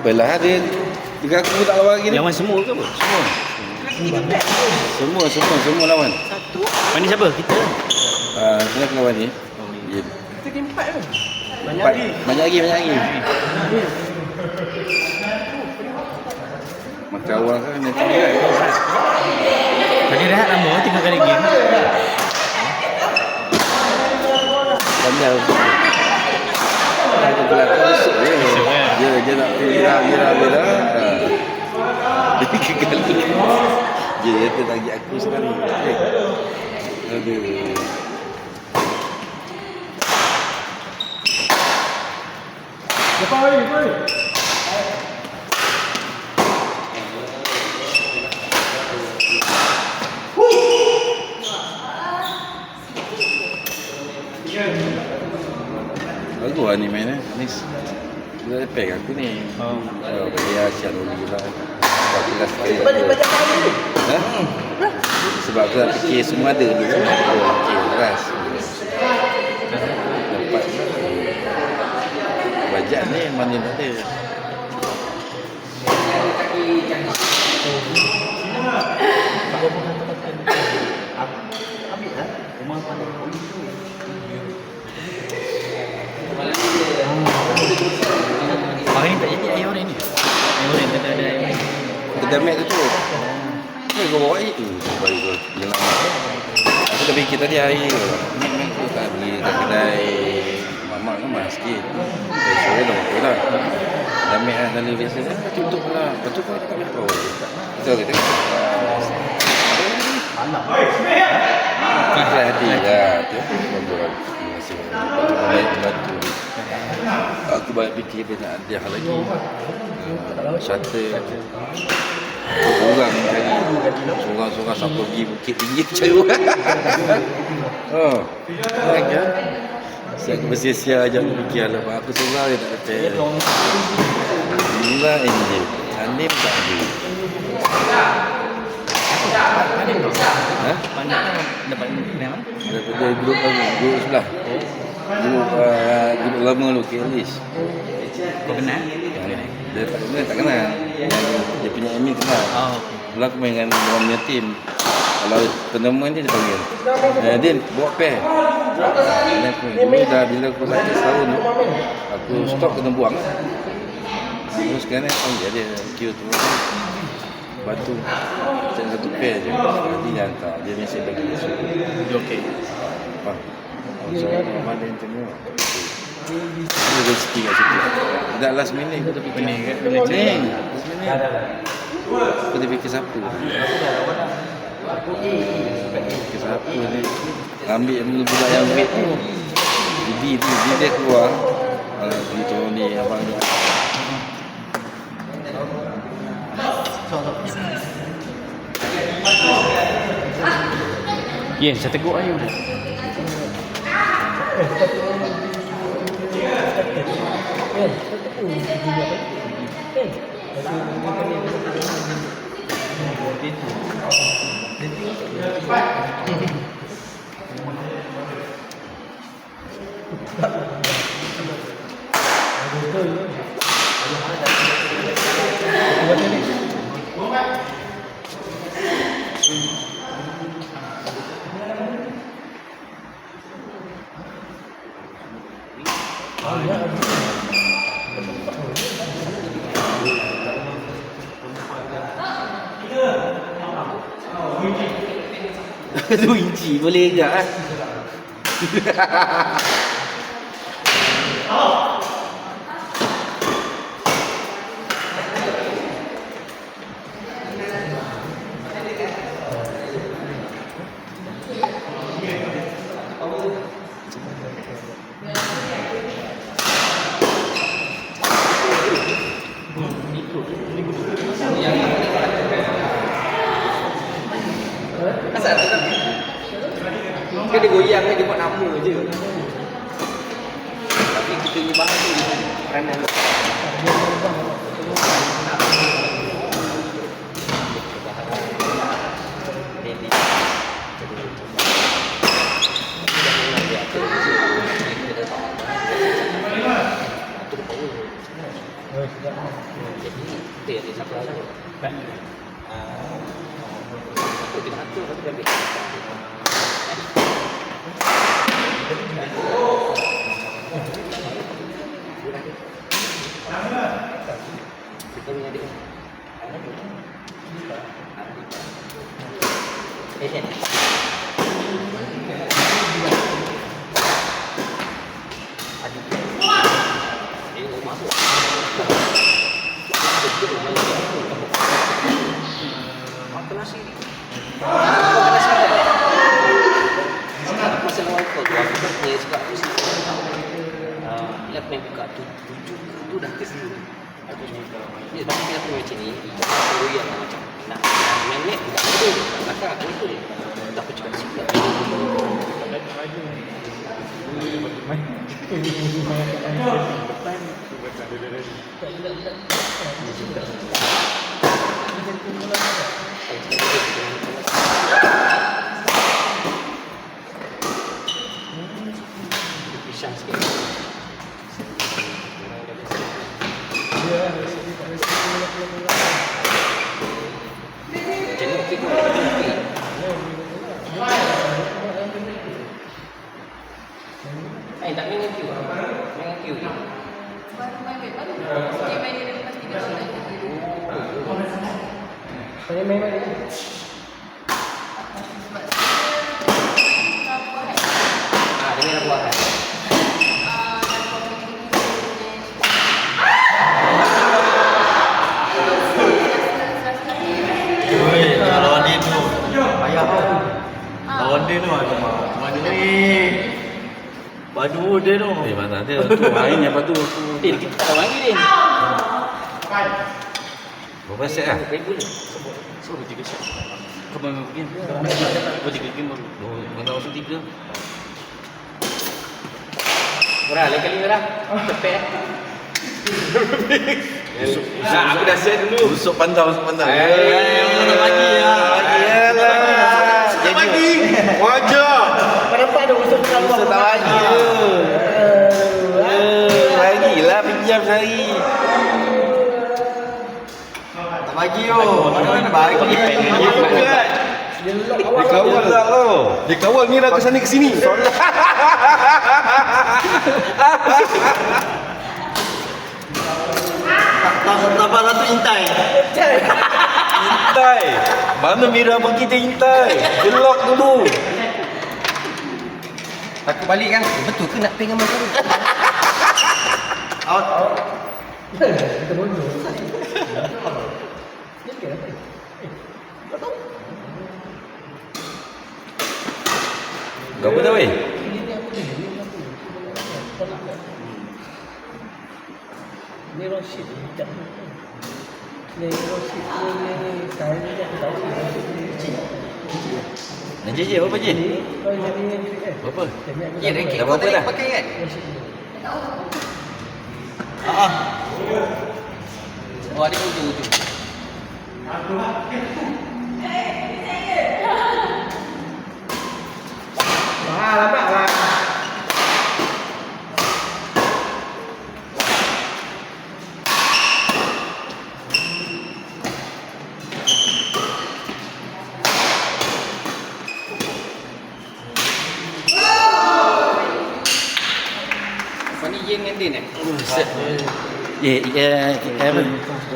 Apalah dia aku tak lawan lagi ni. Lawan semua ke apa? Semua lawan. Mana siapa? Kita. Kita lawan ni. Kita game 4 ke? Banyak lagi. Macam orang kan nak cakap. Tadi rehat lama 3 kali game. Pandai. Itu kelakar besok je. Dia nak viral. Dia 3 kali. Dia tagih aku sekali. Aduh. Bagus lah ni main Anis. Dia lepek aku ni. Dia Asian Oli lah. Sebab aku dah sekali. Sebab aku dah fikir semua ada ni. Okey, keras. Dapat bajet ni mana tak ada. Hari ni tak jadi air orang ni. Air orang tak ada air. Kedai mat tu. Kau bawa air tu. Baik kau jalan. Aku dah fikir tadi air. Mat tu tak beli kat kedai mamak kan mahal sikit. Sore dah okey lah. Kedai mat kan lalu biasa kan. Tutup lah. Lepas tu kau cakap apa? Betul ke? Fikir hati lah. Tu. Terima kasih. Bantu. Aku banyak fikir dia nak ada hal lagi. Shuttle orang cari seorang-seorang sampai pergi Bukit Tinggi cari orang. Kan? Saya aku bersia-sia je aku fikir lah. Aku seorang je tak kata. Inilah Angel. Anim tak ada. Panik tu. Panik dapat mana? Daripada grup sebelah. Grup lama lu KLIS. Kau kenal? Dia tak kenal. Dia punya admin kenal. Mula aku main dengan orang punya team. Kalau tournament dia panggil. Din, bawa pair. Dulu dah bila aku sakit setahun tu, aku stop kena buang. Terus sekarang panggil dia queue tu. Batu. Cari satu pair je. Nanti dia hantar. Dia mesej bagi dia suruh. Okey. Faham? So, mana interview? Ada rezeki kat situ. Dah last minute aku terfikir. Last minute. Aku terfikir siapa? Fikir siapa ni? Ambil budak yang wait tu. Didi dia keluar. Contoh ni abang ni. Ya, saya teguk air dah. Tu inci boleh ke kan? Kan dia goyang kan, dia buat nama je. Tapi kita ni bahas tu peranan. Jadi dia siapa lagi? Aku tidak tahu tapi dia. Kita punya dia. Itu dah ke sini. Ni sebab kita punya macam ni, baru yang macam nak main tak ada. Maka aku itu tak percaya sikit. Pisang sikit. Tak main queue. Main queue ni. Baru main dia main dia lepas 3 bulan. Saya main. Dia main buat. Lawan dia tu. Payah tau. Lawan dia tu mana ni? Padu dia tu. Mana dia tu main apa tu? Kita tak main dia. Berapa set ah? So 3 set. Kau main game. Kau 3 game baru. Mana waktu 3? Murah lain kali murah. Cepet. Aku dah set dulu. Usuk pandau. Tak bagi lah. Tak bagi. Wajar. Kenapa ada usul terlalu Usuk tak bagi tu. Bagilah pinjam sehari. Tak bagi yo. Mana bagi. Dia kawal lah kau. Dia kawal ni lah ke sana ke sini. Tambah satu intai. Intai. Mana Mira bagi kita intai? Dia lock dulu. Aku balik kan. Betul ke nak pegang masa tu? Out. Kau apa dah weh? Ni Roshid hijab ni Roshid ni kain ni aku tahu Nak je berapa je? kau jadi ni kan Berapa? Ya, raket Dah berapa dah? pakai kan? Oh, ada ujung-ujung. lambat lah Kau ni Yen dengan Din eh? Set. Ya,